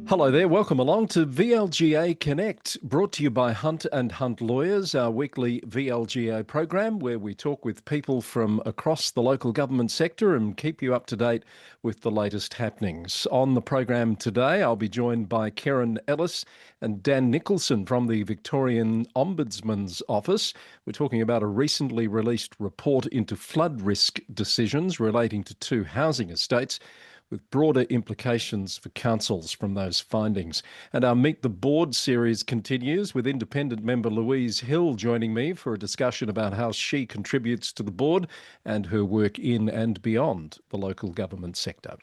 Hello there, welcome along to VLGA Connect, brought to you by Hunt and Hunt Lawyers, our weekly VLGA program where we talk with people from across the local government sector and keep you up to date with the latest happenings. On the program today, I'll be joined by Kerryn, Ellis and Dan Nicholson from the Victorian Ombudsman's office. We're talking about a recently released report into flood risk decisions relating to two housing estates, with broader implications for councils from those findings. And our Meet the Board series continues with independent member Louise Hill joining me for a discussion about how she contributes to the board and her work in and beyond the local government sector.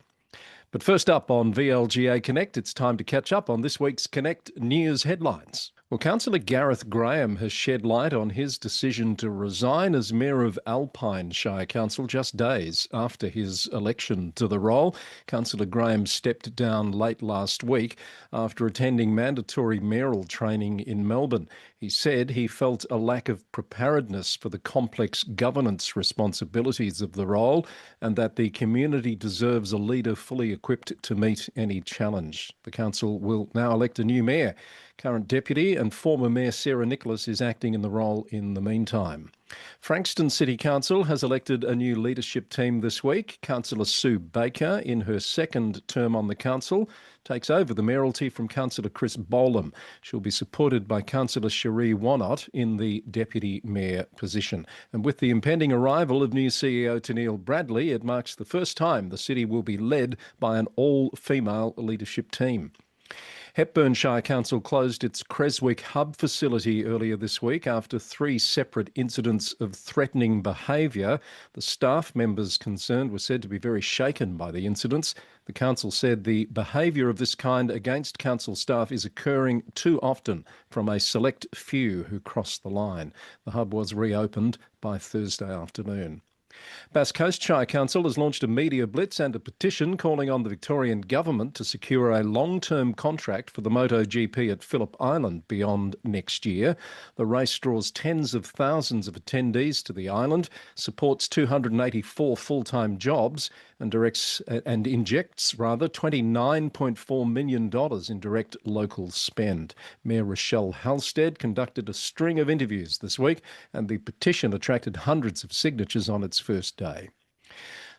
But first up on VLGA Connect, it's time to catch up on this week's Connect News headlines. Well, Councillor Gareth Graham has shed light on his decision to resign as Mayor of Alpine Shire Council just days after his election to the role. Councillor Graham stepped down late last week after attending mandatory mayoral training in Melbourne. He said he felt a lack of preparedness for the complex governance responsibilities of the role and that the community deserves a leader fully equipped to meet any challenge. The council will now elect a new mayor. Current Deputy and former Mayor Sarah Nicholas is acting in the role in the meantime. Frankston City Council has elected a new leadership team this week. Councillor Sue Baker, in her second term on the council, takes over the mayoralty from Councillor Chris Bolam. She'll be supported by Councillor Cherie Wannott in the Deputy Mayor position. And with the impending arrival of new CEO Tennille Bradley, it marks the first time the city will be led by an all-female leadership team. Hepburn Shire Council closed its Creswick Hub facility earlier this week after three separate incidents of threatening behaviour. The staff members concerned were said to be very shaken by the incidents. The council said the behaviour of this kind against council staff is occurring too often from a select few who cross the line. The hub was reopened by Thursday afternoon. Bass Coast Shire Council has launched a media blitz and a petition calling on the Victorian Government to secure a long-term contract for the MotoGP at Phillip Island beyond next year. The race draws tens of thousands of attendees to the island, supports 284 full-time jobs and injects $29.4 million in direct local spend. Mayor Rochelle Halstead conducted a string of interviews this week and the petition attracted hundreds of signatures on its first day.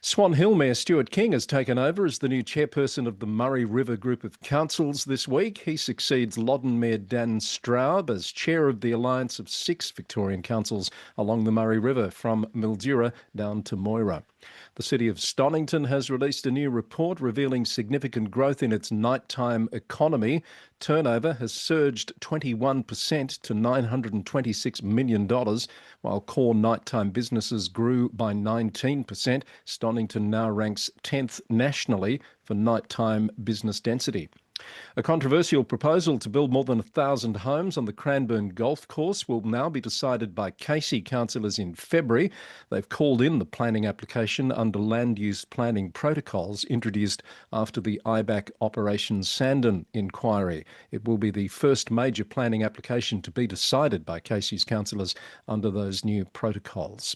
Swan Hill Mayor Stuart King has taken over as the new chairperson of the Murray River Group of Councils this week. He succeeds Loddon Mayor Dan Straub as chair of the alliance of 6 Victorian councils along the Murray River from Mildura down to Moira. The City of Stonington has released a new report revealing significant growth in its nighttime economy. Turnover has surged 21% to $926 million, while core nighttime businesses grew by 19%. Stonington now ranks 10th nationally for nighttime business density. A controversial proposal to build more than 1,000 homes on the Cranbourne Golf Course will now be decided by Casey councillors in February. They've called in the planning application under land use planning protocols introduced after the IBAC Operation Sandon inquiry. It will be the first major planning application to be decided by Casey's councillors under those new protocols.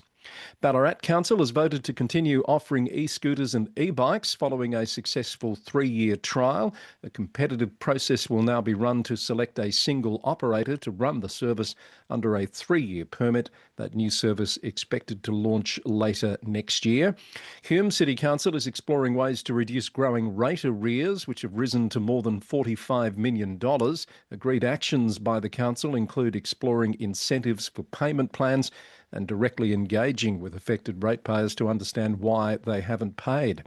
Ballarat Council has voted to continue offering e-scooters and e-bikes following a successful 3-year trial. A competitive process will now be run to select a single operator to run the service under a 3-year permit. That new service expected to launch later next year. Hume City Council is exploring ways to reduce growing rate arrears, which have risen to more than $45 million. Agreed actions by the council include exploring incentives for payment plans and directly engaging with affected ratepayers to understand why they haven't paid.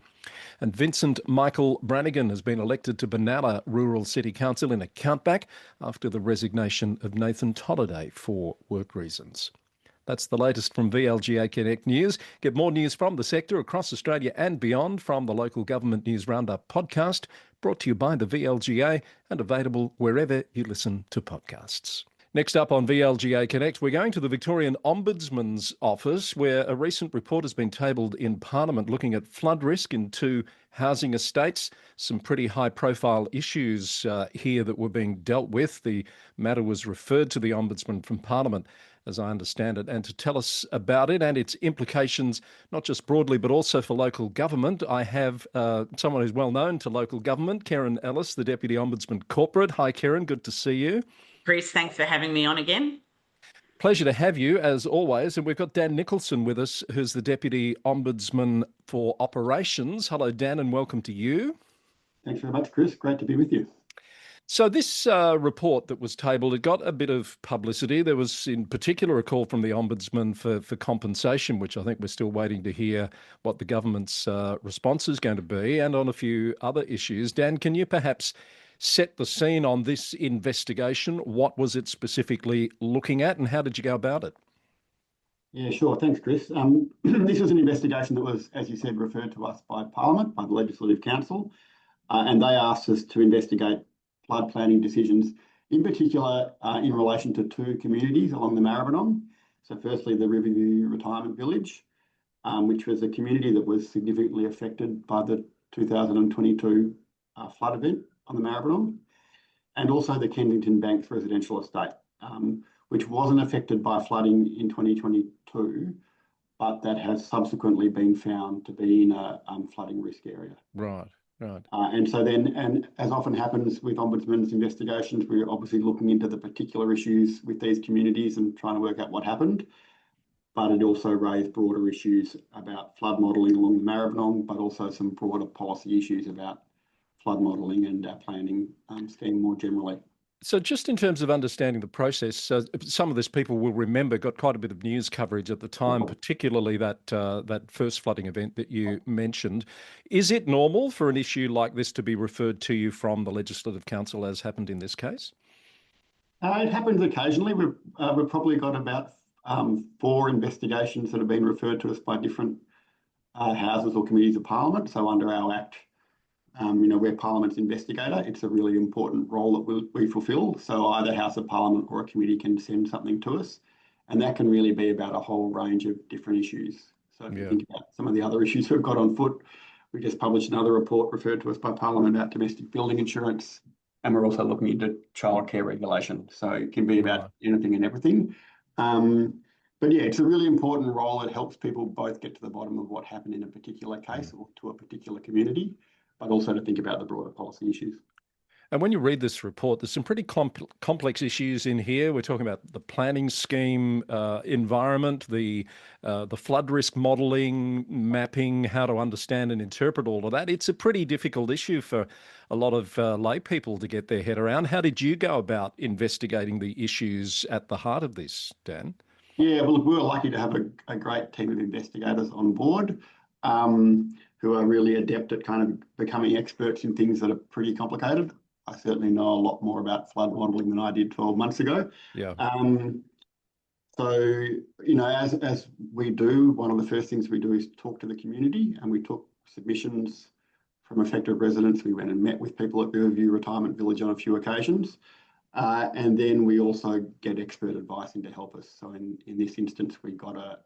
And Vincent Michael Brannigan has been elected to Benalla Rural City Council in a countback after the resignation of Nathan Tolliday for work reasons. That's the latest from VLGA Connect News. Get more news from the sector across Australia and beyond from the Local Government News Roundup podcast, brought to you by the VLGA and available wherever you listen to podcasts. Next up on VLGA Connect, we're going to the Victorian Ombudsman's office, where a recent report has been tabled in Parliament looking at flood risk in 2 housing estates. Some pretty high-profile issues here that were being dealt with. The matter was referred to the Ombudsman from Parliament as I understand it, and to tell us about it and its implications, not just broadly, but also for local government. I have someone who's well known to local government, Kerryn Ellis, the Deputy Ombudsman Corporate. Hi, Kerryn. Good to see you. Chris, thanks for having me on again. Pleasure to have you, as always. And we've got Dan Nicholson with us, who's the Deputy Ombudsman for Operations. Hello, Dan, and welcome to you. Thanks very much, Chris. Great to be with you. So this report that was tabled, it got a bit of publicity. There was in particular a call from the Ombudsman for compensation, which I think we're still waiting to hear what the government's response is going to be, and on a few other issues. Dan, can you perhaps set the scene on this investigation? What was it specifically looking at, and how did you go about it? Yeah, sure. Thanks, Chris. This was an investigation that was, as you said, referred to us by Parliament, by the Legislative Council, and they asked us to investigate flood planning decisions, in particular in relation to two communities along the Maribyrnong. So firstly, the Riverview Retirement Village, which was a community that was significantly affected by the 2022 flood event on the Maribyrnong, and also the Kensington Banks residential estate, which wasn't affected by flooding in 2022, but that has subsequently been found to be in a flooding risk area. Right. Right. And as often happens with Ombudsman's investigations, we're obviously looking into the particular issues with these communities and trying to work out what happened. But it also raised broader issues about flood modelling along the Maribyrnong, but also some broader policy issues about flood modelling and our planning scheme more generally. So just in terms of understanding the process, some of this people will remember got quite a bit of news coverage at the time, particularly that first flooding event that you mentioned. Is it normal for an issue like this to be referred to you from the Legislative Council, as happened in this case? It happens occasionally. We've probably got about 4 investigations that have been referred to us by different houses or committees of Parliament. So under our Act, we're Parliament's investigator. It's a really important role that we fulfil. So either House of Parliament or a committee can send something to us, and that can really be about a whole range of different issues. So if you think about some of the other issues we've got on foot, we just published another report referred to us by Parliament about domestic building insurance, and we're also looking into childcare regulation. So it can be about anything and everything. But yeah, it's a really important role that helps people both get to the bottom of what happened in a particular case or to a particular community, but also to think about the broader policy issues. And when you read this report, there's some pretty complex issues in here. We're talking about the planning scheme, environment, the flood risk modelling, mapping, how to understand and interpret all of that. It's a pretty difficult issue for a lot of lay people to get their head around. How did you go about investigating the issues at the heart of this, Dan? Yeah, well, we were lucky to have a great team of investigators on board who are really adept at kind of becoming experts in things that are pretty complicated. I certainly know a lot more about flood modelling than I did 12 months ago. Yeah. So, as we do, one of the first things we do is talk to the community, and we took submissions from affected residents. We went and met with people at Riverview Retirement Village on a few occasions. And then we also get expert advice in to help us. So in this instance, we got a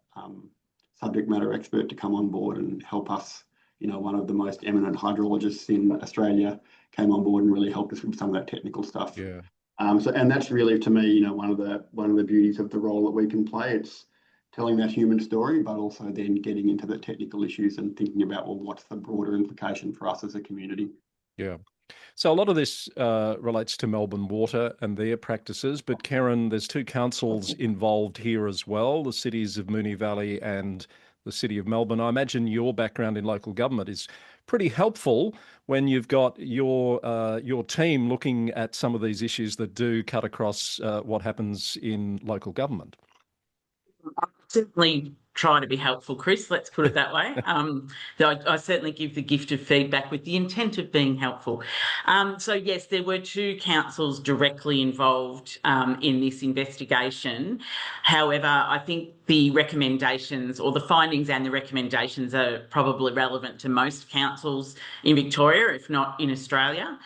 subject matter expert to come on board and help us. One of the most eminent hydrologists in Australia came on board and really helped us with some of that technical stuff. Yeah. And that's really, to me, one of the beauties of the role that we can play. It's telling that human story, but also then getting into the technical issues and thinking about, well, what's the broader implication for us as a community? Yeah. So a lot of this relates to Melbourne Water and their practices, but Kerryn, there's 2 councils involved here as well, the cities of Moonee Valley and the City of Melbourne. I imagine your background in local government is pretty helpful when you've got your team looking at some of these issues that do cut across what happens in local government. Certainly try to be helpful, Chris, let's put it that way. I certainly give the gift of feedback with the intent of being helpful. So yes, there were 2 councils directly involved in this investigation. However, I think the recommendations, or the findings and the recommendations, are probably relevant to most councils in Victoria, if not in Australia.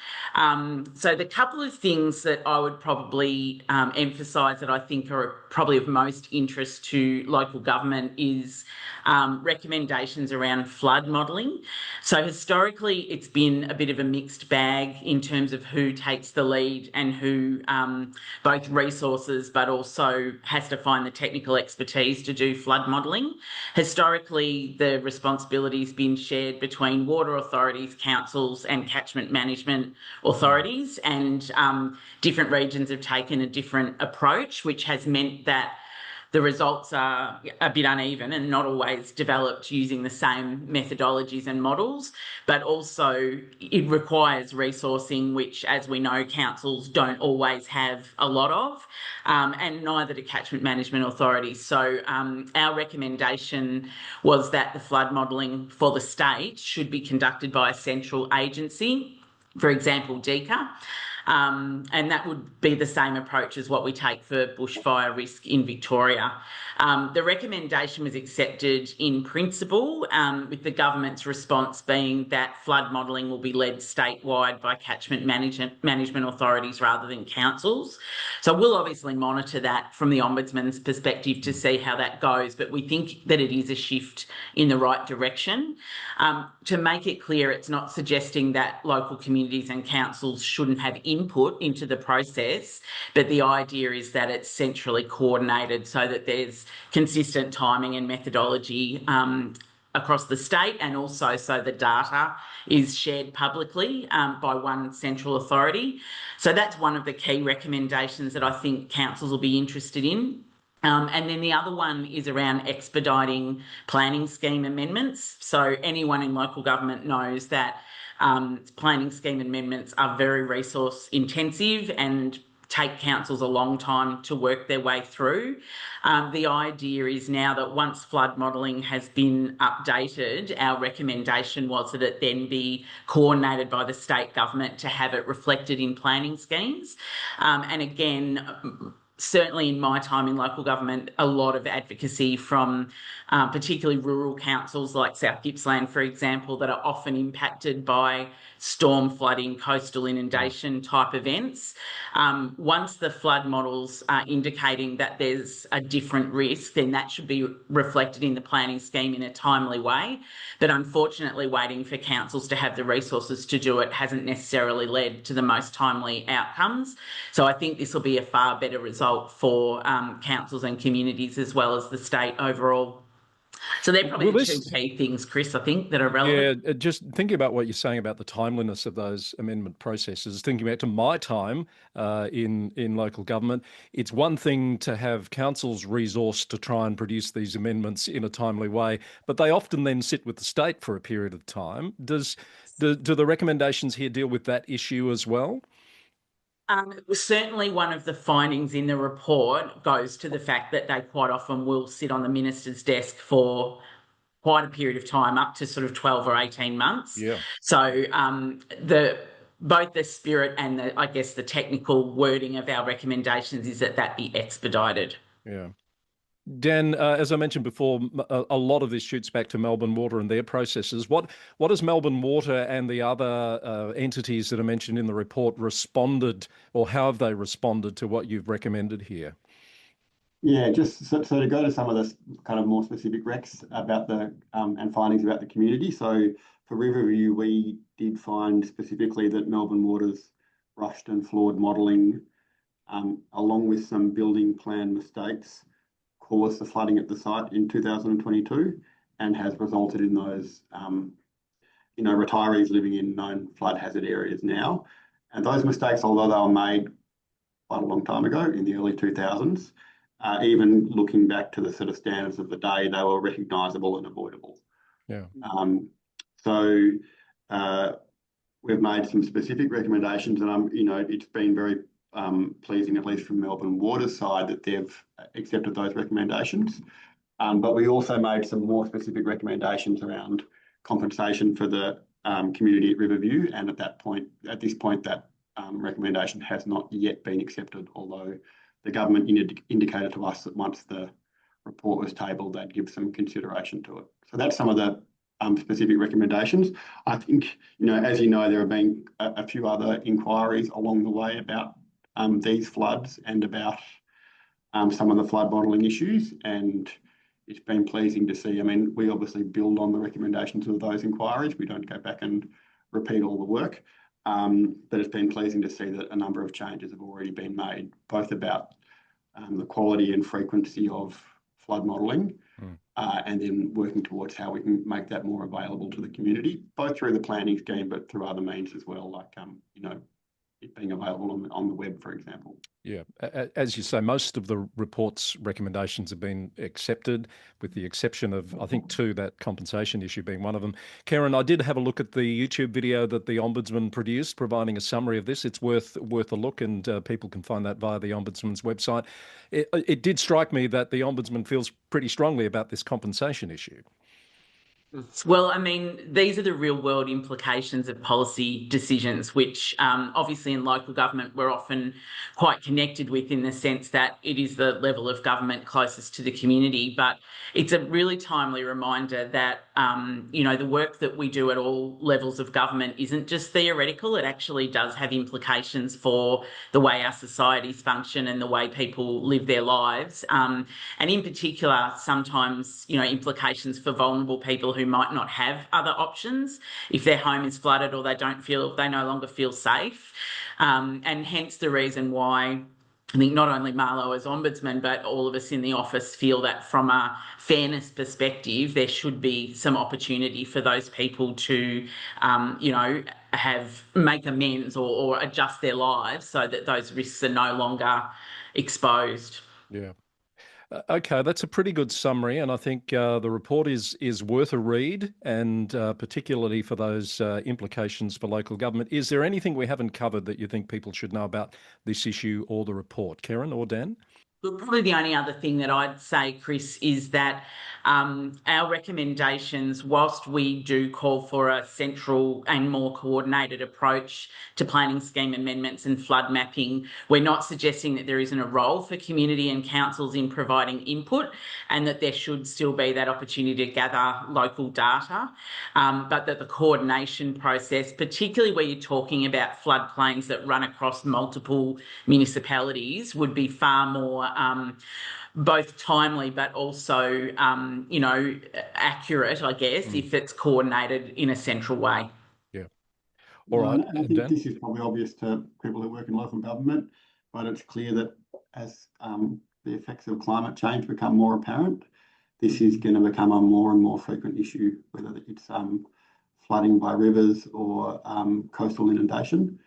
So the couple of things that I would probably emphasise that I think are probably of most interest to local government is recommendations around flood modelling. So historically, it's been a bit of a mixed bag in terms of who takes the lead and who both resources but also has to find the technical expertise to do flood modelling. Historically, the responsibility has been shared between water authorities, councils and catchment management authorities, and different regions have taken a different approach, which has meant that the results are a bit uneven and not always developed using the same methodologies and models, but also it requires resourcing, which, as we know, councils don't always have a lot of, and neither do catchment management authorities. So our recommendation was that the flood modelling for the state should be conducted by a central agency, for example, DECA. And that would be the same approach as what we take for bushfire risk in Victoria. The recommendation was accepted in principle, with the government's response being that flood modelling will be led statewide by catchment management authorities rather than councils. So we'll obviously monitor that from the Ombudsman's perspective to see how that goes, but we think that it is a shift in the right direction. To make it clear, it's not suggesting that local communities and councils shouldn't have input into the process, but the idea is that it's centrally coordinated so that there's consistent timing and methodology across the state, and also so the data is shared publicly by one central authority. So that's one of the key recommendations that I think councils will be interested in. And then the other one is around expediting planning scheme amendments. So anyone in local government knows that planning scheme amendments are very resource intensive and take councils a long time to work their way through. The idea is now that once flood modelling has been updated, our recommendation was that it then be coordinated by the state government to have it reflected in planning schemes. And again, certainly in my time in local government, a lot of advocacy from particularly rural councils like South Gippsland, for example, that are often impacted by storm flooding, coastal inundation type events. Once the flood models are indicating that there's a different risk, then that should be reflected in the planning scheme in a timely way. But unfortunately, waiting for councils to have the resources to do it hasn't necessarily led to the most timely outcomes. So I think this will be a far better result for councils and communities as well as the state overall. So they're probably the two key things, Chris, I think, that are relevant. Yeah, just thinking about what you're saying about the timeliness of those amendment processes, thinking back to my time in local government, it's one thing to have councils resourced to try and produce these amendments in a timely way, but they often then sit with the state for a period of time. Do the recommendations here deal with that issue as well? Certainly one of the findings in the report goes to the fact that they quite often will sit on the minister's desk for quite a period of time, up to sort of 12 or 18 months. Yeah. So both the spirit and the technical wording of our recommendations is that be expedited. Yeah. Dan, as I mentioned before, a lot of this shoots back to Melbourne Water and their processes. What has Melbourne Water and the other entities that are mentioned in the report responded, or how have they responded to what you've recommended here? Yeah, just so to go to some of the kind of more specific recs about the and findings about the community. So for Riverview, we did find specifically that Melbourne Water's rushed and flawed modelling, along with some building plan mistakes, caused the flooding at the site in 2022 and has resulted in those, retirees living in known flood hazard areas now. And those mistakes, although they were made quite a long time ago in the early 2000s, even looking back to the sort of standards of the day, they were recognisable and avoidable. Yeah. So we've made some specific recommendations, and it's been very pleasing, at least from Melbourne Water's side, that they've accepted those recommendations. But we also made some more specific recommendations around compensation for the community at Riverview, and at this point, that recommendation has not yet been accepted, although the government indicated to us that once the report was tabled, they'd give some consideration to it. So that's some of the specific recommendations. I think, as you know, there have been a few other inquiries along the way about these floods and about some of the flood modelling issues, and it's been pleasing to see. I mean, we obviously build on the recommendations of those inquiries. We don't go back and repeat all the work, but it's been pleasing to see that a number of changes have already been made, both about the quality and frequency of flood modelling, and then working towards how we can make that more available to the community, both through the planning scheme, but through other means as well, like it being available on the web, for example. Yeah, as you say, most of the report's recommendations have been accepted, with the exception of, I think, two, that compensation issue being one of them. Kerryn, I did have a look at the YouTube video that the Ombudsman produced, providing a summary of this. It's worth a look, and people can find that via the Ombudsman's website. It did strike me that the Ombudsman feels pretty strongly about this compensation issue. Well, I mean, these are the real world implications of policy decisions, which obviously in local government we're often quite connected with, in the sense that it is the level of government closest to the community. But it's a really timely reminder that, the work that we do at all levels of government isn't just theoretical. It actually does have implications for the way our societies function and the way people live their lives. And in particular, sometimes, implications for vulnerable people who might not have other options if their home is flooded or they no longer feel safe. And hence the reason why I think not only Marlo as Ombudsman, but all of us in the office feel that from a fairness perspective, there should be some opportunity for those people to, make amends or adjust their lives so that those risks are no longer exposed. Yeah. Okay, that's a pretty good summary, and I think the report is worth a read, and particularly for those implications for local government. Is there anything we haven't covered that you think people should know about this issue or the report, Kerryn or Dan? Look, probably the only other thing that I'd say, Chris, is that our recommendations, whilst we do call for a central and more coordinated approach to planning scheme amendments and flood mapping, we're not suggesting that there isn't a role for community and councils in providing input, and that there should still be that opportunity to gather local data, but that the coordination process, particularly where you're talking about floodplains that run across multiple municipalities, would be far more both timely but also, accurate, I guess, if it's coordinated in a central way. Yeah. All right. And I think this is probably obvious to people who work in local government, but it's clear that as the effects of climate change become more apparent, this is going to become a more and more frequent issue, whether it's flooding by rivers or coastal inundation.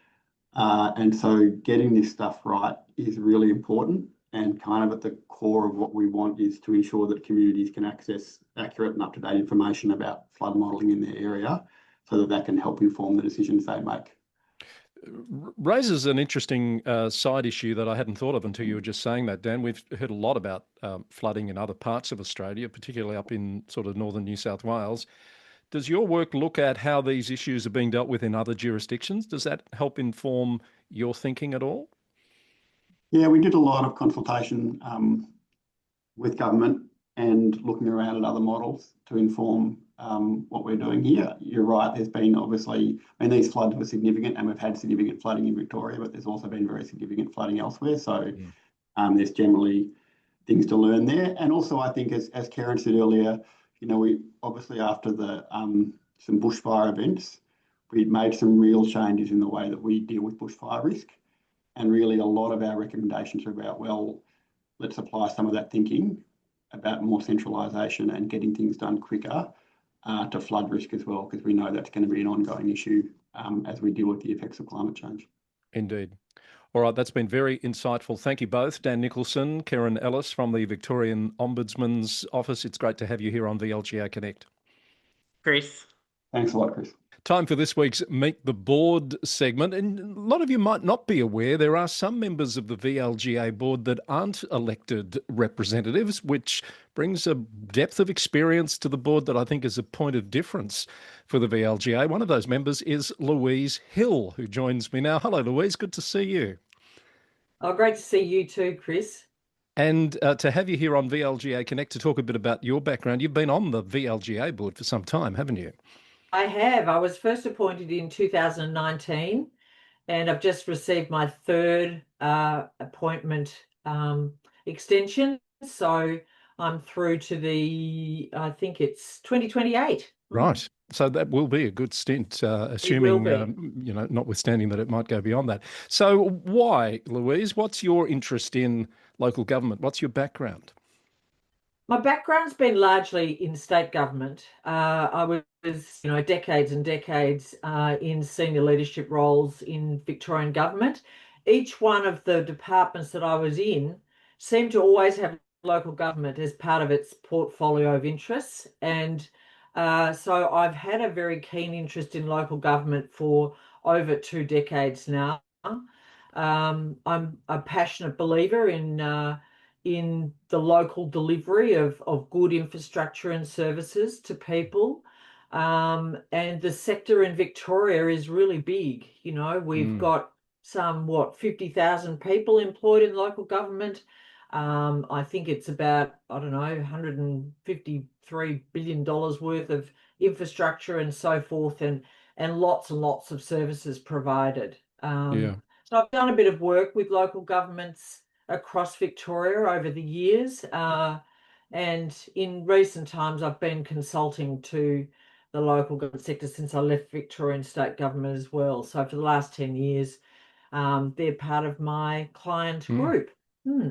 And so getting this stuff right is really important, and kind of at the core of what we want is to ensure that communities can access accurate and up-to-date information about flood modelling in their area, so that can help inform the decisions they make. Raises an interesting side issue that I hadn't thought of until you were just saying that, Dan. We've heard a lot about flooding in other parts of Australia, particularly up in sort of northern New South Wales. Does your work look at how these issues are being dealt with in other jurisdictions? Does that help inform your thinking at all? Yeah, we did a lot of consultation with government and looking around at other models to inform what we're doing here. You're right, there's been obviously, these floods were significant, and we've had significant flooding in Victoria, but there's also been very significant flooding elsewhere. So there's generally things to learn there. And also, I think, as Kerryn said earlier, we obviously, after the some bushfire events, we'd made some real changes in the way that we deal with bushfire risk. And really, a lot of our recommendations are about, well, let's apply some of that thinking about more centralisation and getting things done quicker to flood risk as well, because we know that's going to be an ongoing issue as we deal with the effects of climate change. Indeed. All right, that's been very insightful. Thank you both, Dan Nicholson, Kerryn Ellis from the Victorian Ombudsman's office. It's great to have you here on VLGA Connect. Chris. Thanks a lot, Chris. Time for this week's Meet the Board segment. And a lot of you might not be aware, there are some members of the VLGA board that aren't elected representatives, which brings a depth of experience to the board that I think is a point of difference for the VLGA. One of those members is Louise Hill, who joins me now. Hello, Louise. Good to see you. Oh, great to see you too, Chris. And to have you here on VLGA Connect to talk a bit about your background, you've been on the VLGA board for some time, haven't you? I have. I was first appointed in 2019, and I've just received my third appointment extension. So I'm through to I think it's 2028. Right. So that will be a good stint, It will assuming, be. notwithstanding that it might go beyond that. So why, Louise? What's your interest in local government? What's your background? My background's been largely in state government. I was, decades and decades in senior leadership roles in Victorian government. Each one of the departments that I was in seemed to always have local government as part of its portfolio of interests. And so I've had a very keen interest in local government for over 2 decades now. I'm a passionate believer in the local delivery of good infrastructure and services to people. And the sector in Victoria is really big. We've Mm, got 50,000 people employed in local government. I think it's about, I don't know, $153 billion worth of infrastructure and so forth, and lots of services provided. yeah. So I've done a bit of work with local governments across Victoria over the years. And in recent times, I've been consulting to the local government sector since I left Victorian state government as well. So for the last 10 years, they're part of my client Mm. group. Hmm.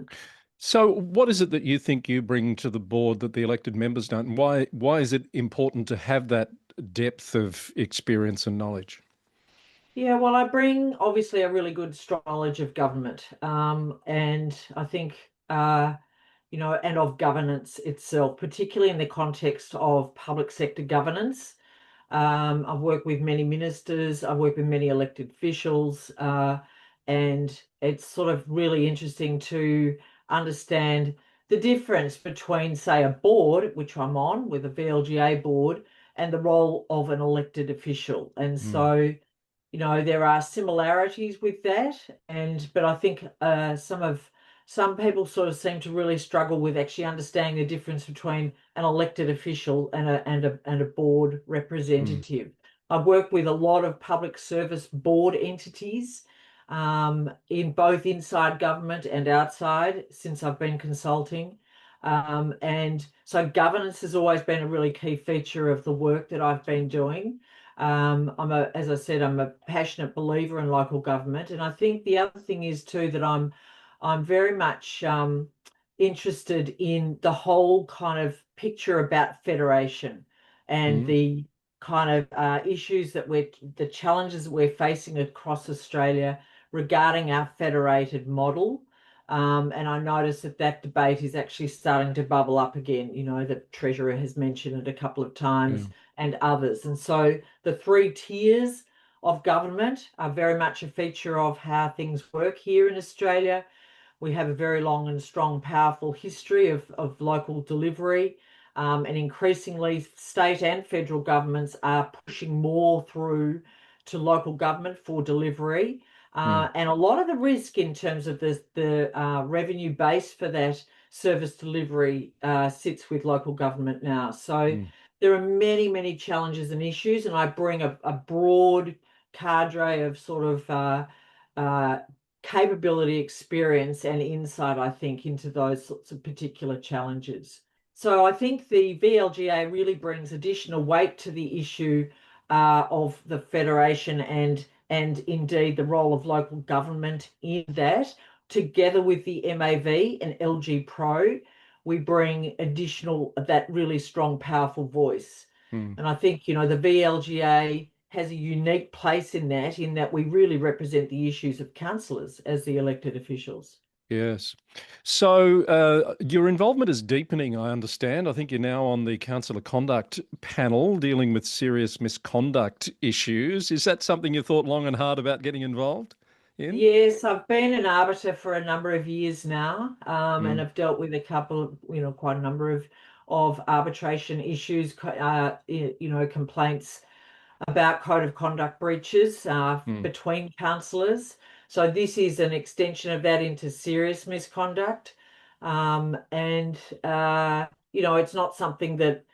So what is it that you think you bring to the board that the elected members don't? And why is it important to have that depth of experience and knowledge? Yeah, well, I bring obviously a really good strong knowledge of government, and I think and of governance itself, particularly in the context of public sector governance. I've worked with many ministers, I've worked with many elected officials, and it's sort of really interesting to understand the difference between, say, a board, which I'm on with a VLGA board, and the role of an elected official. And Mm, so there are similarities with that, but I think some people sort of seem to really struggle with actually understanding the difference between an elected official and a board mm, representative. I've worked with a lot of public service board entities in both inside government and outside since I've been consulting. And so governance has always been a really key feature of the work that I've been doing. As I said, I'm a passionate believer in local government, and I think the other thing is too that I'm very much interested in the whole kind of picture about federation and mm, the kind of the challenges that we're facing across Australia regarding our federated model. And I notice that debate is actually starting to bubble up again. The Treasurer has mentioned it a couple of yeah. times and others. And so the three tiers of government are very much a feature of how things work here in Australia. We have a very long and strong, powerful history of local delivery. And increasingly, state and federal governments are pushing more through to local government for delivery. Mm, And a lot of the risk in terms of the revenue base for that service delivery sits with local government now. So mm, there are many challenges and issues, and I bring a broad cadre of sort of uh, capability, experience, and insight, I think, into those sorts of particular challenges. So I think the VLGA really brings additional weight to the issue of the federation and indeed the role of local government in that, together with the MAV and LG Pro, we bring that really strong, powerful voice. mm. And I think, the VLGA has a unique place in that we really represent the issues of councillors as the elected officials. Yes. So your involvement is deepening, I understand. I think you're now on the Councillor Conduct panel dealing with serious misconduct issues. Is that something you thought long and hard about getting involved in? Yes, I've been an arbiter for a number of years now, and Mm, I've dealt with a couple of, quite a number of arbitration issues, complaints about code of conduct breaches mm, between councillors. So this is an extension of that into serious misconduct. And you know, it's not something that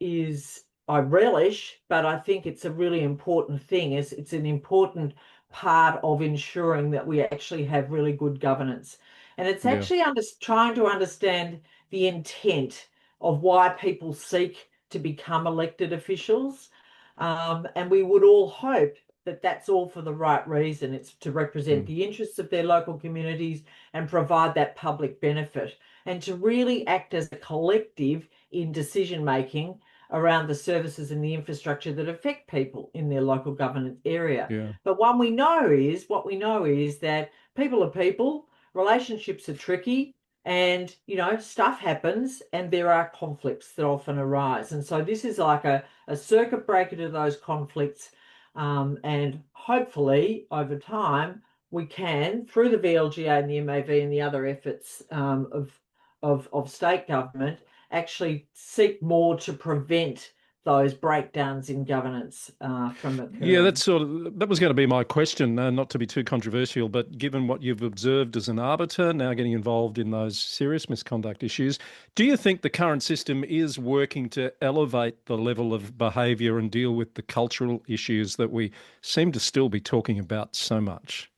is I relish, but I think it's a really important thing. It's an important part of ensuring that we actually have really good governance. And it's Yeah. actually trying to understand the intent of why people seek to become elected officials. And we would all hope that that's all for the right reason. It's to represent the interests of their local communities and provide that public benefit, and to really act as a collective in decision making around the services and the infrastructure that affect people in their local government area. Yeah. But what we know is that people are people, relationships are tricky, and you know, stuff happens and there are conflicts that often arise. And so this is like a circuit breaker to those conflicts. And hopefully over time we can, through the VLGA and the MAV and the other efforts of state government, actually seek more to prevent those breakdowns in governance from occurring. Yeah, that was going to be my question, not to be too controversial, but given what you've observed as an arbiter, now getting involved in those serious misconduct issues, do you think the current system is working to elevate the level of behaviour and deal with the cultural issues that we seem to still be talking about so much?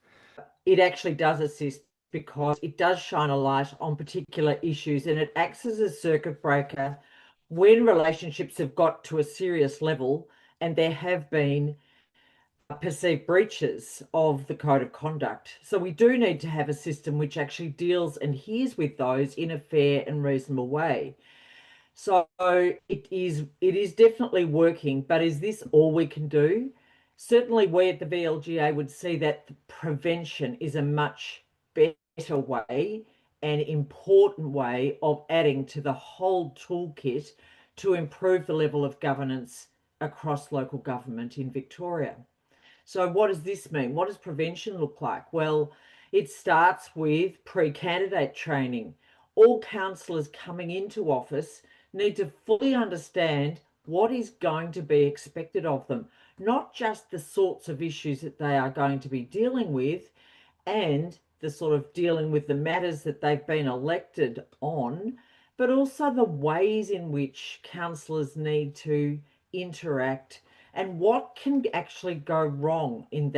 It actually does assist because it does shine a light on particular issues, and it acts as a circuit breaker when relationships have got to a serious level and there have been perceived breaches of the code of conduct. So we do need to have a system which actually deals and hears with those in a fair and reasonable way. So it is definitely working, but is this all we can do? Certainly we at the VLGA would see that prevention is a much better way and important way of adding to the whole toolkit to improve the level of governance across local government in Victoria. So what does this mean? What does prevention look like? Well, it starts with pre-candidate training. All councillors coming into office need to fully understand what is going to be expected of them, not just the sorts of issues that they are going to be dealing with and the sort of dealing with the matters that they've been elected on, but also the ways in which councillors need to interact and what can actually go wrong in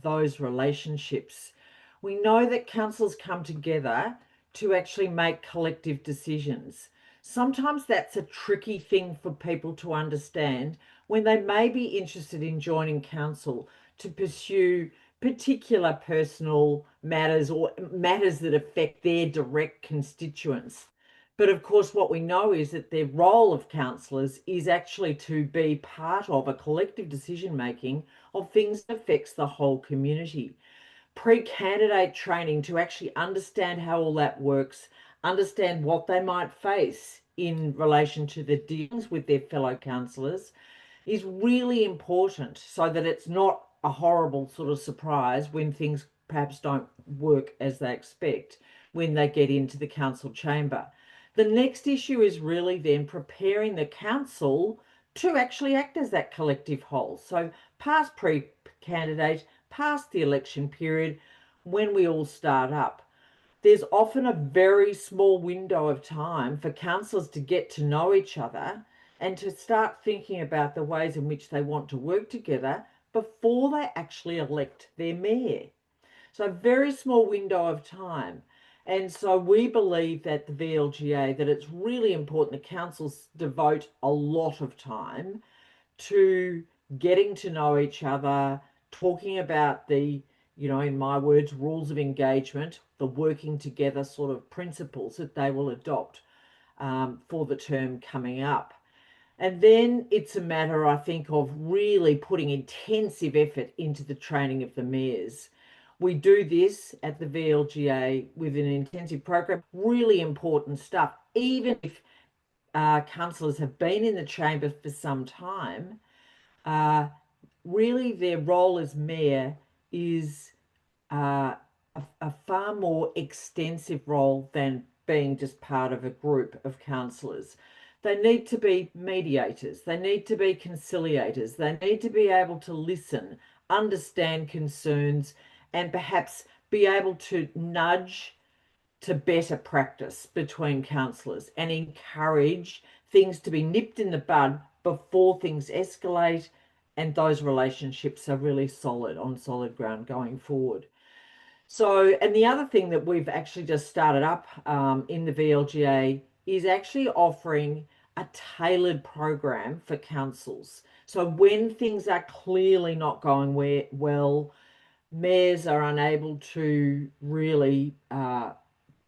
those relationships. We know that councils come together to actually make collective decisions. Sometimes that's a tricky thing for people to understand when they may be interested in joining council to pursue particular personal matters or matters that affect their direct constituents. But of course, what we know is that the role of councillors is actually to be part of a collective decision making of things that affects the whole community. Pre-candidate training to actually understand how all that works, understand what they might face in relation to the dealings with their fellow councillors is really important so that it's not a horrible sort of surprise when things perhaps don't work as they expect when they get into the council chamber. The next issue is really then preparing the council to actually act as that collective whole. So past pre-candidate, past the election period, when we all start up, there's often a very small window of time for councillors to get to know each other and to start thinking about the ways in which they want to work together before they actually elect their mayor. So a very small window of time. And so we believe that the VLGA, that it's really important that councils devote a lot of time to getting to know each other, talking about the, you know, in my words, rules of engagement, the working together sort of principles that they will adopt for the term coming up. And then it's a matter, I think, of really putting intensive effort into the training of the mayors. We do this at the VLGA with an intensive program, really important stuff. Even if councillors have been in the chamber for some time, really their role as mayor is a far more extensive role than being just part of a group of councillors. They need to be mediators, they need to be conciliators, they need to be able to listen, understand concerns, and perhaps be able to nudge to better practice between councillors and encourage things to be nipped in the bud before things escalate, and those relationships are really solid, on solid ground going forward. So, and the other thing that we've actually just started up in the VLGA is actually offering a tailored program for councils. So when things are clearly not going well, mayors are unable to really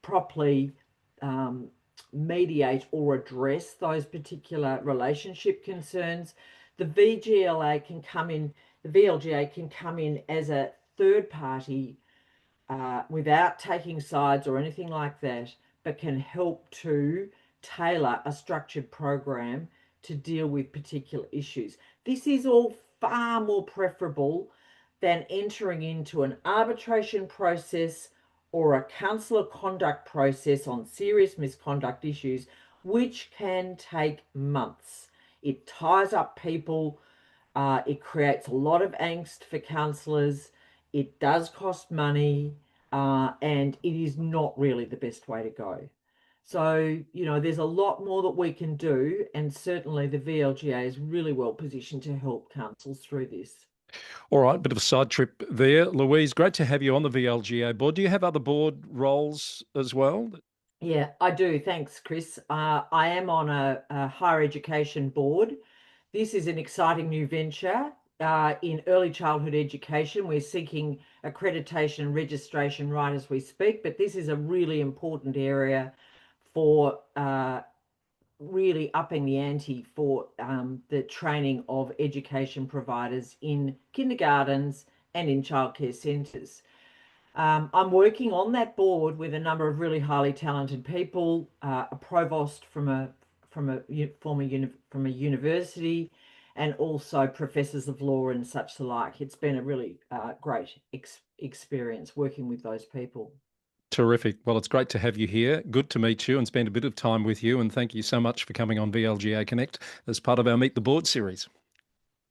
properly mediate or address those particular relationship concerns, the VLGA can come in as a third party without taking sides or anything like that, but can help to tailor a structured program to deal with particular issues. This is all far more preferable than entering into an arbitration process or a councillor conduct process on serious misconduct issues, which can take months. It ties up people. It creates a lot of angst for councillors. It does cost money, and it is not really the best way to go. So, you know, there's a lot more that we can do, and certainly the VLGA is really well positioned to help councils through this. All right, bit of a side trip there. Louise, great to have you on the VLGA board. Do you have other board roles as well? Yeah, I do. Thanks, Chris. I am on a higher education board. This is an exciting new venture in early childhood education. We're seeking accreditation and registration right as we speak, but this is a really important area for really upping the ante for the training of education providers in kindergartens and in childcare centres. I'm working on that board with a number of really highly talented people, a provost from a university, and also professors of law and such like. It's been a really great experience working with those people. Terrific. Well, it's great to have you here. Good to meet you and spend a bit of time with you. And thank you so much for coming on VLGA Connect as part of our Meet the Board series.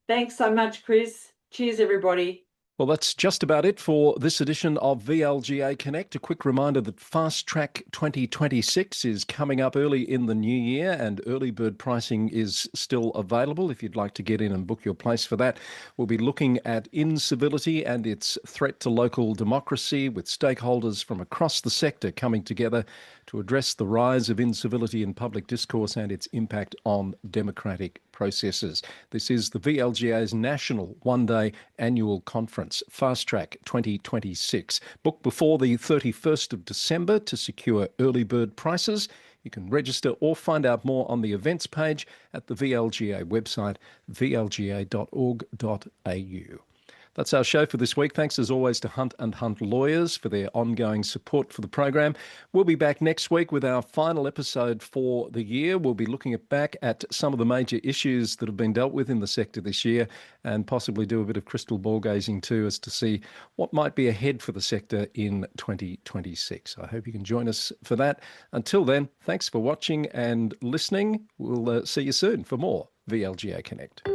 Thanks so much, Chris. Cheers, everybody. Well, that's just about it for this edition of VLGA Connect. A quick reminder that Fast Track 2026 is coming up early in the new year, and early bird pricing is still available if you'd like to get in and book your place for that. We'll be looking at incivility and its threat to local democracy, with stakeholders from across the sector coming together to address the rise of incivility in public discourse and its impact on democratic processes. This is the VLGA's national one-day annual conference, Fast Track 2026. Book before the 31st of December to secure early bird prices. You can register or find out more on the events page at the VLGA website, vlga.org.au. That's our show for this week. Thanks as always to Hunt and Hunt Lawyers for their ongoing support for the program. We'll be back next week with our final episode for the year. We'll be looking back at some of the major issues that have been dealt with in the sector this year, and possibly do a bit of crystal ball gazing too as to see what might be ahead for the sector in 2026. I hope you can join us for that. Until then, thanks for watching and listening. We'll see you soon for more VLGA Connect.